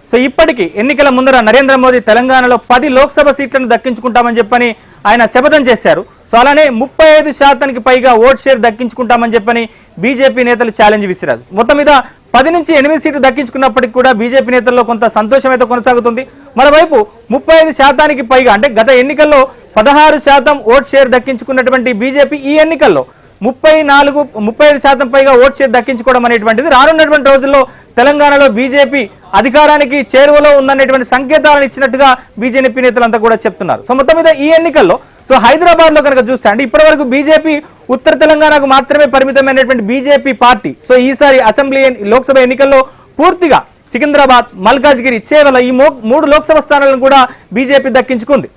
So ఇప్పటికీ ఎన్నికల ముందర నరేంద్ర మోదీ తెలంగాణలో 10 లోక్సభ సీట్లను దక్కించుకుంటామని చెప్పని ఆయన శపథం చేశారు. సో అలానే 35% పైగా ఓట్ షేర్ దక్కించుకుంటామని చెప్పని బీజేపీ నేతలు ఛాలెంజ్ విసిరారు. మొత్తం మీద 10 నుంచి 8 సీట్లు దక్కించుకున్నప్పటికీ కూడా బీజేపీ నేతల్లో కొంత సంతోషం అయితే కొనసాగుతుంది. మరోవైపు 35% పైగా అంటే గత ఎన్నికల్లో 16% ఓట్ షేర్ దక్కించుకున్నటువంటి బీజేపీ ఈ ఎన్నికల్లో 35% పైగా ఓట్ షేర్ దక్కించుకోవడం అనేటువంటిది రానున్నటువంటి రోజుల్లో తెలంగాణలో బీజేపీ అధికారానికి చేరువలో ఉందనేటువంటి సంకేతాలను ఇచ్చినట్టుగా బీజేపీ నేతలంతా కూడా చెప్తున్నారు. సో మొత్తం మీద ఈ ఎన్నికల్లో సో హైదరాబాద్ లో కనుక చూస్తే అంటే ఇప్పటి వరకు బీజేపీ ఉత్తర తెలంగాణకు మాత్రమే పరిమితమైనటువంటి బీజేపీ పార్టీ సో ఈసారి అసెంబ్లీ లోక్సభ ఎన్నికల్లో పూర్తిగా సికింద్రాబాద్, మల్కాజ్గిరి, చేవెళ్ల ఈ 3 లోక్సభ స్థానాలను కూడా బీజేపీ దక్కించుకుంది.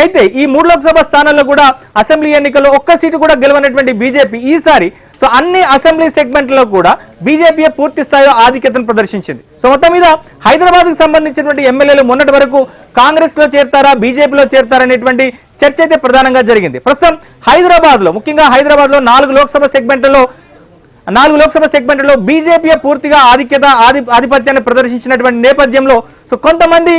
అయితే ఈ 3 లోక్సభ స్థానాల్లో కూడా అసెంబ్లీ ఎన్నికల్లో ఒక్క సీటు కూడా గెలవనటువంటి బీజేపీ ఈసారి సో అన్ని అసెంబ్లీ సెగ్మెంట్లో కూడా బీజేపీ పూర్తి స్థాయిలో ఆధిక్యతను ప్రదర్శించింది. సో మొత్తం మీద హైదరాబాద్ కు సంబంధించినటువంటి ఎమ్మెల్యేలు మొన్నటి వరకు కాంగ్రెస్ లో చేరతారా, బీజేపీలో చేరతారా అనేటువంటి చర్చ అయితే ప్రధానంగా జరిగింది. ప్రస్తుతం హైదరాబాద్ లో ముఖ్యంగా హైదరాబాద్ లో 4 లోక్సభ సెగ్మెంట్లలో బీజేపీ పూర్తిగా ఆధిపత్యాన్ని ప్రదర్శించినటువంటి నేపథ్యంలో సో కొంతమంది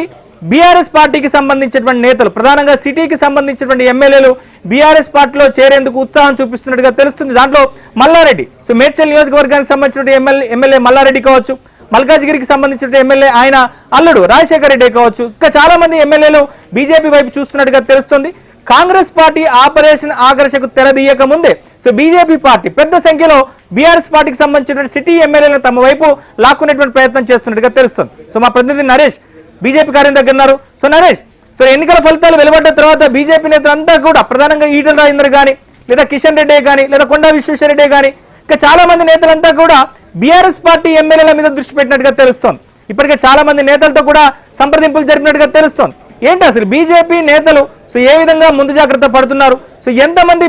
బీఆర్ఎస్ పార్టీకి సంబంధించినటువంటి నేతలు ప్రధానంగా సిటీకి సంబంధించినటువంటి ఎమ్మెల్యేలు బీఆర్ఎస్ పార్టీలో చేరేందుకు ఉత్సాహం చూపిస్తున్నట్టుగా తెలుస్తుంది. దాంట్లో మల్లారెడ్డి సో మేడ్చల్ నియోజకవర్గానికి సంబంధించిన ఎమ్మెల్యే మల్లారెడ్డి కావచ్చు, మల్కాజ్గిరికి సంబంధించిన ఎమ్మెల్యే ఆయన అల్లుడు రాజశేఖర రెడ్డి కావచ్చు, ఇంకా చాలా మంది ఎమ్మెల్యేలు బీజేపీ వైపు చూస్తున్నట్టుగా తెలుస్తుంది. కాంగ్రెస్ పార్టీ ఆపరేషన్ ఆకర్షకు తెరదీయక ముందే సో బీజేపీ పార్టీ పెద్ద సంఖ్యలో బీఆర్ఎస్ పార్టీకి సంబంధించిన సిటీ ఎమ్మెల్యేలను తమ వైపు లాక్కునేటువంటి ప్రయత్నం చేస్తున్నట్టుగా తెలుస్తుంది. సో మా ప్రతినిధి నరేష్ బీజేపీ కార్యం దగ్గర ఉన్నారు. సో నరేష్, సో ఎన్నికల ఫలితాలు వెలువడ్డ తర్వాత బీజేపీ నేతలంతా కూడా ప్రధానంగా ఈటల రాజేందర్ కానీ లేదా కిషన్ రెడ్డి కానీ లేదా కొండా విశ్వేశ్వరరెడ్డి కానీ ఇంకా చాలా మంది నేతలంతా కూడా బీఆర్ఎస్ పార్టీ ఎమ్మెల్యేల మీద దృష్టి పెట్టినట్టుగా తెలుస్తోంది. ఇప్పటికే చాలా మంది నేతలతో కూడా సంప్రదింపులు జరిపినట్టుగా తెలుస్తోంది. ఏంటి అసలు బీజేపీ నేతలు సో ఏ విధంగా ముందు జాగ్రత్త పడుతున్నారు? సో ఎంతమంది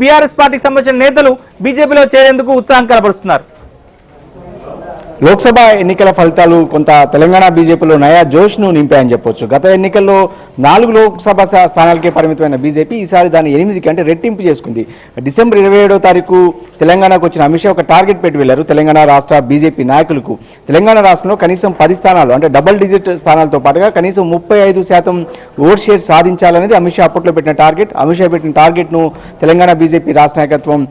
బీఆర్ఎస్ పార్టీకి సంబంధించిన నేతలు బీజేపీలో చేరేందుకు ఉత్సాహం కనబరుస్తున్నారు? లోక్సభ ఎన్నికల ఫలితాలు కొంత తెలంగాణ బీజేపీలో నయా జోష్ను నింపాయని చెప్పొచ్చు. గత ఎన్నికల్లో 4 లోక్సభ స్థానాలకే పరిమితమైన బీజేపీ ఈసారి దాన్ని 8కి అంటే రెట్టింపు చేసుకుంది. డిసెంబర్ 27వ తారీఖు తెలంగాణకు వచ్చిన అమిత్ షా ఒక టార్గెట్ పెట్టి వెళ్లారు తెలంగాణ రాష్ట్ర బీజేపీ నాయకులకు. తెలంగాణ రాష్ట్రంలో కనీసం 10 స్థానాలు అంటే డబుల్ డిజిట్ స్థానాలతో పాటుగా కనీసం 35% ఓట్ షేర్ సాధించాలనేది అమిత్ షా అప్పట్లో పెట్టిన టార్గెట్. అమిత్ షా పెట్టిన టార్గెట్ను తెలంగాణ బీజేపీ రాష్ట్ర నాయకత్వం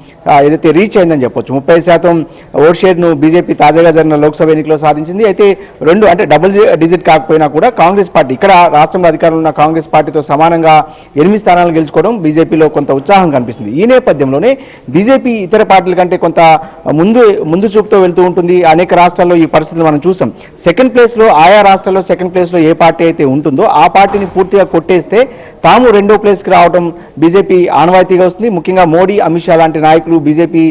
ఏదైతే రీచ్ అయిందని చెప్పొచ్చు. 30% ఓట్ షేర్ను బీజేపీ తాజాగా జరిగిన లోక్సభ ఎన్నికలో సాధించింది. అయితే 2 అంటే డబుల్ డిజిట్ కాకపోయినా కూడా కాంగ్రెస్ పార్టీ ఇక్కడ రాష్ట్రంలో అధికారంలో ఉన్న కాంగ్రెస్ పార్టీతో సమానంగా 8 స్థానాలు గెలుచుకోవడం బీజేపీలో కొంత ఉత్సాహం కనిపిస్తుంది. ఈ నేపథ్యంలోనే బీజేపీ ఇతర పార్టీల కంటే కొంత ముందు చూపుతో వెళ్తూ ఉంటుంది. అనేక రాష్ట్రాల్లో ఈ పరిస్థితులు మనం చూసాం. సెకండ్ ప్లేస్లో ఆయా రాష్ట్రాల్లో సెకండ్ ప్లేస్లో ఏ పార్టీ అయితే ఉంటుందో ఆ పార్టీని పూర్తిగా కొట్టేస్తే తాము 2వ ప్లేస్కి రావడం బీజేపీ ఆనవాయితీగా వస్తుంది. ముఖ్యంగా మోడీ, అమిత్ షా లాంటి నాయకులు బీజేపీ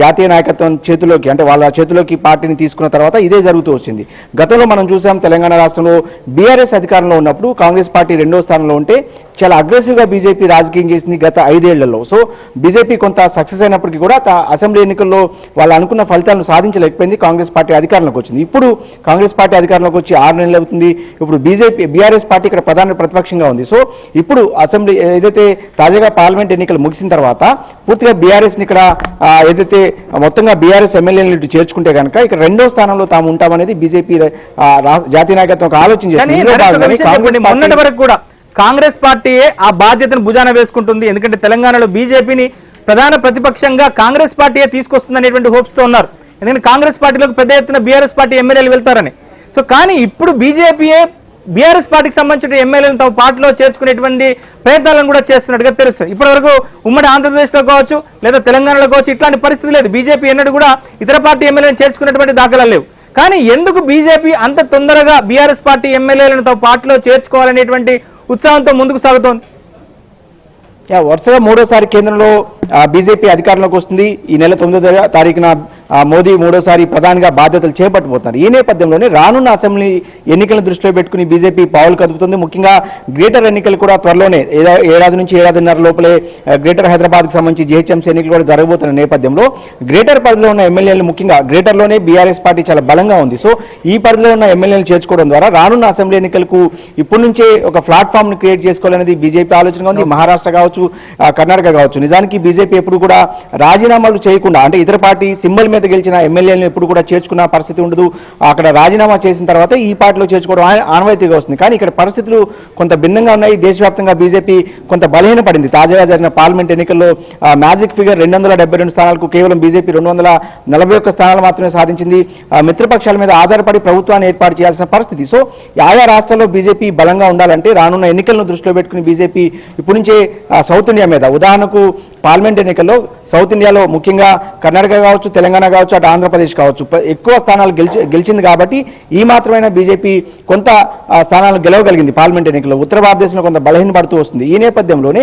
జాతీయ నాయకత్వం చేతిలోకి అంటే వాళ్ళ చేతిలోకి పార్టీని తీసుకున్న తర్వాత ఇదే జరుగుతూ వచ్చింది. గతంలో మనం చూసాం తెలంగాణ రాష్ట్రంలో బీఆర్ఎస్ అధికారంలో ఉన్నప్పుడు కాంగ్రెస్ పార్టీ 2వ స్థానంలో ఉంటే చాలా అగ్రెసివ్గా బీజేపీ రాజకీయం చేసింది గత 5 ఏళ్లలో. సో బీజేపీ కొంత సక్సెస్ అయినప్పటికీ కూడా అసెంబ్లీ ఎన్నికల్లో వాళ్ళు అనుకున్న ఫలితాలను సాధించలేకపోయింది. కాంగ్రెస్ పార్టీ అధికారంలోకి వచ్చింది. ఇప్పుడు కాంగ్రెస్ పార్టీ అధికారంలోకి వచ్చి 6 నెలలు అవుతుంది. ఇప్పుడు బీఆర్ఎస్ పార్టీ ఇక్కడ ప్రధాన ప్రతిపక్షంగా ఉంది. సో ఇప్పుడు అసెంబ్లీ ఏదైతే తాజాగా పార్లమెంట్ ఎన్నికలు ముగిసిన తర్వాత పూర్తిగా బీఆర్ఎస్ని ఇక్కడ ఏదైతే మొత్తంగా బీఆర్ఎస్ ఎమ్మెల్యేలను చేర్చుకుంటే కనుక ఇక్కడ 2వ స్థానంలో తాము ఉంటామనేది బీజేపీ జాతీయ నాయకత్వం ఆలోచించారు. మొన్నటి వరకు కూడా కాంగ్రెస్ పార్టీయే ఆ బాధ్యతను భుజాన వేసుకుంటుంది. ఎందుకంటే తెలంగాణలో బీజేపీని ప్రధాన ప్రతిపక్షంగా కాంగ్రెస్ పార్టీయే తీసుకొస్తుంది అనేటువంటి హోప్స్ తో ఉన్నారు. ఎందుకంటే కాంగ్రెస్ పార్టీలోకి పెద్ద ఎత్తున బీఆర్ఎస్ పార్టీ ఎమ్మెల్యేలు వెళ్తారని. సో కానీ ఇప్పుడు బీజేపీయే బీఆర్ఎస్ పార్టీకి సంబంధించిన ఎమ్మెల్యేలను తమ పార్టీలో చేర్చుకునేటువంటి ప్రయత్నాలను కూడా చేస్తున్నట్టుగా తెలుస్తుంది. ఇప్పటి వరకు ఉమ్మడి ఆంధ్రప్రదేశ్లో కావచ్చు లేదా తెలంగాణలో కావచ్చు ఇట్లాంటి పరిస్థితి లేదు. బీజేపీ ఎన్నడూ కూడా ఇతర పార్టీ ఎమ్మెల్యేలను చేర్చుకునేటువంటి దాఖలాలు లేవు. కానీ ఎందుకు బీజేపీ అంత తొందరగా బీఆర్ఎస్ పార్టీ ఎమ్మెల్యేలను తమ పార్టీలో చేర్చుకోవాలనేటువంటి ఉత్సాహంతో ముందుకు సాగుతోంది? వరుసగా 3వసారి కేంద్రంలో బీజేపీ అధికారంలోకి వస్తుంది. ఈ నెల 9వ తారీఖున మోదీ 3వసారి ప్రధానిగా బాధ్యతలు చేపట్టబోతున్నారు. ఈ నేపథ్యంలోనే రానున్న అసెంబ్లీ ఎన్నికలను దృష్టిలో పెట్టుకుని బీజేపీ పావులు కదుపుతుంది. ముఖ్యంగా గ్రేటర్ ఎన్నికలు కూడా త్వరలోనే ఏడాది నుంచి ఏడాదిన్నర లోపలే గ్రేటర్ హైదరాబాద్కి సంబంధించి జీహెచ్ఎంసీ ఎన్నికలు కూడా జరగబోతున్న నేపథ్యంలో గ్రేటర్ పరిధిలో ఉన్న ఎమ్మెల్యేలు ముఖ్యంగా గ్రేటర్లోనే బీఆర్ఎస్ పార్టీ చాలా బలంగా ఉంది. సో ఈ పరిధిలో ఉన్న ఎమ్మెల్యేలు చేర్చుకోవడం ద్వారా రానున్న అసెంబ్లీ ఎన్నికలకు ఇప్పటి నుంచే ఒక ప్లాట్ఫామ్ను క్రియేట్ చేసుకోవాలనేది బీజేపీ ఆలోచనగా ఉంది. మహారాష్ట్ర కావచ్చు, కర్ణాటక కావచ్చు. నిజానికి బీజేపీ ఎప్పుడు కూడా రాజీనామాలు చేయకుండా అంటే ఇతర పార్టీ సింబల్ మీద గెలిచిన ఎమ్మెల్యేలను ఎప్పుడు కూడా చేర్చుకున్న పరిస్థితి ఉండదు. అక్కడ రాజీనామా చేసిన తర్వాత ఈ పార్టీలో చేర్చుకోవడం ఆనవాయితీగా వస్తుంది. కానీ ఇక్కడ పరిస్థితులు కొంత భిన్నంగా ఉన్నాయి. దేశవ్యాప్తంగా బీజేపీ కొంత బలహీనపడింది. తాజాగా జరిగిన పార్లమెంట్ ఎన్నికల్లో మ్యాజిక్ ఫిగర్ 272 స్థానాలకు కేవలం బీజేపీ 241 స్థానాలు మాత్రమే సాధించింది. మిత్రపక్షాల మీద ఆధారపడి ప్రభుత్వాన్ని ఏర్పాటు చేయాల్సిన పరిస్థితి. సో ఆయా రాష్ట్రాల్లో బీజేపీ బలంగా ఉండాలంటే రానున్న ఎన్నికలను దృష్టిలో పెట్టుకుని బీజేపీ ఇప్పటి నుంచే సౌత్ ఇండియా మీద, ఉదాహరణకు పార్లమెంట్ ఎన్నికల్లో సౌత్ ఇండియాలో ముఖ్యంగా కర్ణాటక కావచ్చు, తెలంగాణ కావచ్చు, అటు ఆంధ్రప్రదేశ్ కావచ్చు, ఎక్కువ స్థానాలు గెలిచింది. కాబట్టి ఈ మాత్రమైనా బీజేపీ కొంత స్థానాలు గెలవగలిగింది పార్లమెంట్ ఎన్నికల్లో. ఉత్తర భారతదేశంలో కొంత బలహీనపడుతూ వస్తుంది. ఈ నేపథ్యంలోనే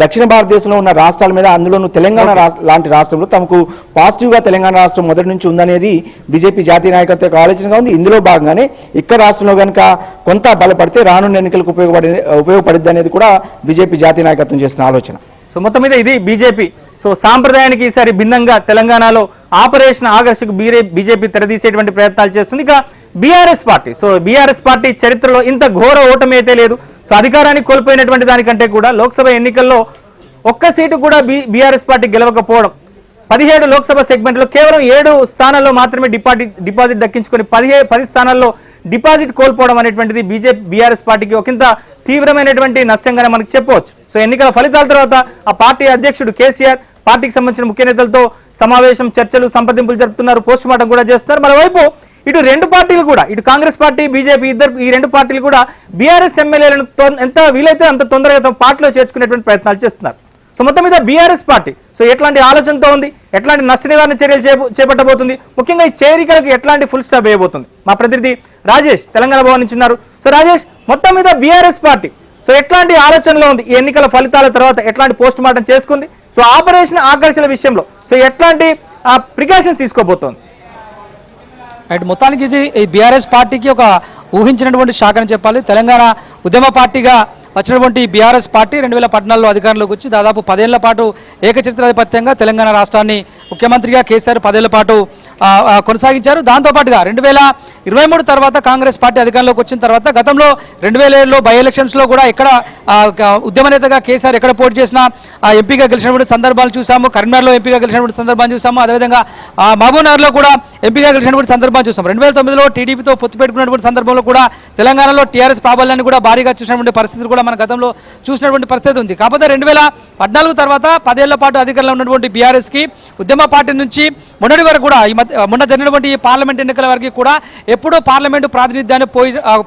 దక్షిణ భారతదేశంలో ఉన్న రాష్ట్రాల మీద, అందులోనూ తెలంగాణ లాంటి రాష్ట్రంలో తమకు పాజిటివ్గా తెలంగాణ రాష్ట్రం మొదటి నుంచి ఉందనేది బీజేపీ జాతీయ నాయకత్వ యొక్క ఆలోచనగా ఉంది. ఇందులో భాగంగానే ఇక్కడ రాష్ట్రంలో కనుక కొంత బలపడితే రానున్న ఎన్నికలకు ఉపయోగపడుద్ది అనేది కూడా బీజేపీ జాతీయ నాయకత్వం చేస్తున్న ఆలోచన. సో మొత్తం మీద ఇది బీజేపీ. సో సాంప్రదాయానికి ఈసారి భిన్నంగా తెలంగాణలో ఆపరేషన్ ఆగస్టుకు బీజేపీ తెరదీసేటువంటి ప్రయత్నాలు చేస్తుంది. ఇక BRS party, so BRS party చరిత్రలో ఇంత ఘోర ఓటమి అయితే లేదు. సో అధికారాన్ని కోల్పోయినటువంటి దానికంటే కూడా లోక్సభ ఎన్నికల్లో ఒక్క సీటు కూడా బీఆర్ఎస్ పార్టీ గెలవకపోవడం, 17 లోక్సభ సెగ్మెంట్లో కేవలం 7 స్థానాల్లో మాత్రమే డిపాజిట్ దక్కించుకొని 10 స్థానాల్లో డిపాజిట్ కోల్పోవడం అనేటువంటిది బీఆర్ఎస్ పార్టీకి ఒకంత తీవ్రమైనటువంటి నష్టంగానే మనకి చెప్పవచ్చు. సో ఎన్నికల ఫలితాల తర్వాత ఆ పార్టీ అధ్యక్షుడు కేసీఆర్ పార్టీకి సంబంధించిన ముఖ్య నేతలతో సమావేశం, చర్చలు, సంప్రదింపులు జరుపుతున్నారు, పోస్ట్ మార్టం కూడా చేస్తున్నారు. మరోవైపు ఇటు రెండు పార్టీలు కూడా, ఇటు కాంగ్రెస్ పార్టీ, బీజేపీ ఈ రెండు పార్టీలు కూడా బీఆర్ఎస్ ఎమ్మెల్యేలను ఎంత వీలైతే అంత తొందరగా తమ పార్టీలో చేర్చుకునేటువంటి ప్రయత్నాలు చేస్తున్నారు. సో మొత్తం మీద బీఆర్ఎస్ పార్టీ సో ఎట్లాంటి ఆలోచనతో ఉంది, ఎట్లాంటి నష్ట నివారణ చర్యలు చేపట్టబోతుంది, ముఖ్యంగా ఈ చేరికలకు ఎట్లాంటి ఫుల్ స్టాప్ వేయబోతుంది, మా ప్రతినిధి రాజేష్ తెలంగాణ భవన్ నుంచి ఉన్నారు. సో రాజేష్, మొత్తం మీద బీఆర్ఎస్ పార్టీ సో ఎట్లాంటి ఆలోచనలో ఉంది, ఈ ఎన్నికల ఫలితాల తర్వాత ఎట్లాంటి పోస్ట్ మార్టం చేసుకుంది, సో ఆపరేషన్ ఆకర్షణ విషయంలో సో ఎట్లాంటి ప్రికాషన్స్ తీసుకోబోతోంది? రైట్, మొత్తానికి ఇది బీఆర్ఎస్ పార్టీకి ఒక ఊహించినటువంటి షాక్ అని చెప్పాలి. తెలంగాణ ఉద్యమ పార్టీగా వచ్చినటువంటి బీఆర్ఎస్ పార్టీ 2014లో అధికారంలోకి వచ్చి దాదాపు 10 ఏళ్ల పాటు ఏకఛత్రాధిపత్యంగా తెలంగాణ రాష్ట్రాన్ని ముఖ్యమంత్రిగా కేసీఆర్ 10 ఏళ్ల పాటు కొనసాగించారు. దాంతోపాటుగా 2023 తర్వాత కాంగ్రెస్ పార్టీ అధికారంలోకి వచ్చిన తర్వాత గతంలో 2007లో బై ఎలక్షన్స్లో కూడా ఎక్కడ ఉద్యమ నేతగా కేసీఆర్ ఎక్కడ పోటీ చేసినా ఎంపీగా గెలిచినటువంటి సందర్భాలు చూసాము. కరీంనగర్లో ఎంపీగా గెలిచినటువంటి సందర్భాన్ని చూసాము. అదేవిధంగా మహబూబ్నగర్లో కూడా ఎంపీగా గెలిచినటువంటి సందర్భాన్ని చూసాము. 2009లో టీడీపీతో పొత్తు పెట్టుకున్నటువంటి సందర్భంలో కూడా తెలంగాణలో టీఆర్ఎస్ ప్రాబల్యాన్ని కూడా భారీగా చూసినటువంటి పరిస్థితులు కూడా మన గతంలో చూసినటువంటి పరిస్థితి ఉంది. కాకపోతే 2014 తర్వాత 10 ఏళ్ల పాటు అధికారంలో ఉన్నటువంటి బీఆర్ఎస్కి ఉద్యమ పార్టీ నుంచి మొన్నటి వరకు కూడా మొన్న జరిగినటువంటి పార్లమెంట్ ఎన్నికల వరకు కూడా ఎప్పుడూ పార్లమెంటు ప్రాతినిధ్యాన్ని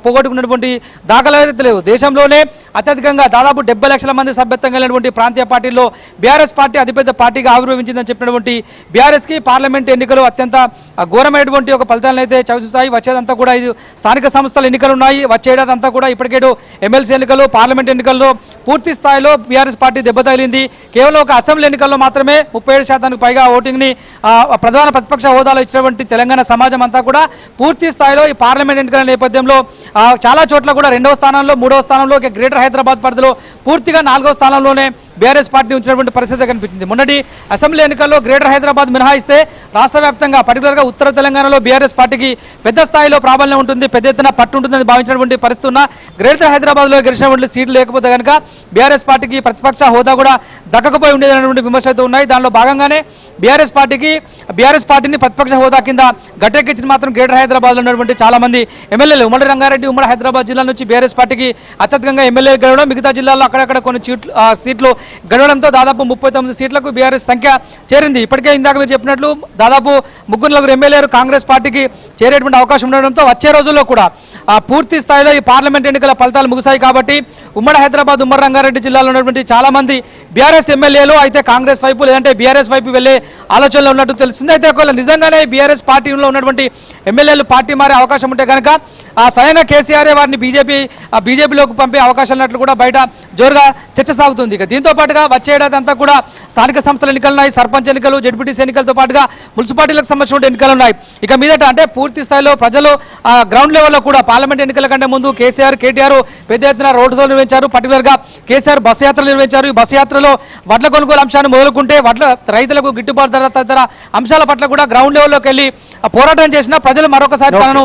పోగొట్టుకున్నటువంటి దాఖలాలు లేవు. దేశంలోనే అత్యధికంగా దాదాపు 70 లక్షల మంది సభ్యత్వం కలిగినటువంటి ప్రాంతీయ పార్టీల్లో బీఆర్ఎస్ పార్టీ అతిపెద్ద పార్టీగా ఆవిర్భవించిందని చెప్పినటువంటి బీఆర్ఎస్కి పార్లమెంట్ ఎన్నికలు అత్యంత ఘోరమైనటువంటి ఒక ఫలితాలను అయితే చవిచూస్తాయి. వచ్చేదంతా కూడా ఇది స్థానిక సంస్థల ఎన్నికలు ఉన్నాయి. వచ్చేడాది అంతా కూడా ఇప్పటికేటు ఎమ్మెల్సీ ఎన్నికలు, పార్లమెంట్ ఎన్నికల్లో పూర్తి స్థాయిలో బీఆర్ఎస్ పార్టీ దెబ్బతగిలింది. కేవలం ఒక అసెంబ్లీ ఎన్నికల్లో మాత్రమే 37% పైగా ఓటింగ్ని ప్రధాన ప్రతిపక్ష హోదాలో ఇచ్చినటువంటి తెలంగాణ సమాజం అంతా కూడా పూర్తి స్థాయిలో ఈ పార్లమెంట్ ఎన్నికల నేపథ్యంలో చాలా చోట్ల కూడా 2వ స్థానంలో, 3వ స్థానంలో, గ్రేటర్ హైదరాబాద్ పరిధిలో పూర్తిగా 4వ స్థానంలోనే బీఆర్ఎస్ పార్టీ ఉంచినటువంటి పరిస్థితి కనిపించింది. మొన్నటి అసెంబ్లీ ఎన్నికల్లో గ్రేటర్ హైదరాబాద్ మినహాయిస్తే రాష్ట్ర వ్యాప్తంగా పర్టికులర్గా ఉత్తర తెలంగాణలో బీఆర్ఎస్ పార్టీకి పెద్ద స్థాయిలో ప్రాబల్యం ఉంటుంది, పెద్ద ఎత్తున పట్టు ఉంటుందని భావించినటువంటి పరిస్థితి ఉన్న గ్రేటర్ హైదరాబాద్లో గెలిచినటువంటి సీట్లు లేకపోతే కనుక బీఆర్ఎస్ పార్టీకి ప్రతిపక్ష హోదా కూడా దక్కకపోయి ఉండేదనేటువంటి విమర్శలు అయితే ఉన్నాయి. దానిలో భాగంగానే బీఆర్ఎస్ పార్టీని ప్రతిపక్ష హోదా కింద గట్టెక్కించిన మాత్రం గ్రేటర్ హైదరాబాద్లో ఉన్నటువంటి చాలా మంది ఎమ్మెల్యేలు, ఉమ్మడి రంగారెడ్డి, ఉమ్మడి హైదరాబాద్ జిల్లా నుంచి బీఆర్ఎస్ పార్టీకి అత్యధికంగా ఎమ్మెల్యేలు గెలవడం, మిగతా జిల్లాల్లో అక్కడక్కడ కొన్ని సీట్లు గెలవడంతో దాదాపు 39 సీట్లకు బీఆర్ఎస్ సంఖ్య చేరింది. ఇప్పటికే ఇందాక మీరు చెప్పినట్లు దాదాపు 3 ఎమ్మెల్యేలు కాంగ్రెస్ పార్టీకి చేరేటువంటి అవకాశం ఉండడంతో వచ్చే రోజుల్లో కూడా పూర్తి స్థాయిలో ఈ పార్లమెంట్ ఎన్నికల ఫలితాలు ముగిశాయి. కాబట్టి ఉమ్మడి హైదరాబాద్, ఉమ్మడి రంగారెడ్డి జిల్లాలో ఉన్నటువంటి చాలా మంది బీఆర్ఎస్ ఎమ్మెల్యేలు అయితే కాంగ్రెస్ వైపు లేదంటే బీఆర్ఎస్ వైపు వెళ్లే ఆలోచనలో ఉన్నట్టు తెలుస్తుంది. అయితే ఒకవేళ నిజంగానే బీఆర్ఎస్ పార్టీలో ఉన్నటువంటి ఎమ్మెల్యేలు పార్టీ మారే అవకాశం ఉంటే కనుక స్వయంగా కేసీఆర్ వారిని బీజేపీలోకి పంపే అవకాశాలు ఉన్నట్లు కూడా బయట జోరుగా చర్చ సాగుతుంది. ఇక దీంతో పాటుగా వచ్చే ఏడాది అంతా కూడా స్థానిక సంస్థల ఎన్నికలు ఉన్నాయి, సర్పంచ్ ఎన్నికలు, జడ్పీటీసీ ఎన్నికలతో పాటుగా మున్సిపాలిటీలకు సంబంధించిన ఎన్నికలు ఉన్నాయి. ఇక మీదట అంటే పూర్తి స్థాయిలో ప్రజలు గ్రౌండ్ లెవెల్లో కూడా పార్లమెంట్ ఎన్నికల కంటే ముందు కేటీఆర్ పెద్ద ఎత్తున రోడ్ షోలు నిర్వహించారు. పర్టికులర్గా కేసీఆర్ బస్ యాత్రలు నిర్వహించారు. ఈ బస్ యాత్రలో వడ్ల కొనుగోలు అంశాన్ని మొదలుకుంటే రైతులకు గిట్టుబాటు ధర తదితర అంశాల పట్ల కూడా గ్రౌండ్ లెవెల్లోకి వెళ్ళి పోరాటం చేసిన ప్రజలు మరొకసారి తనను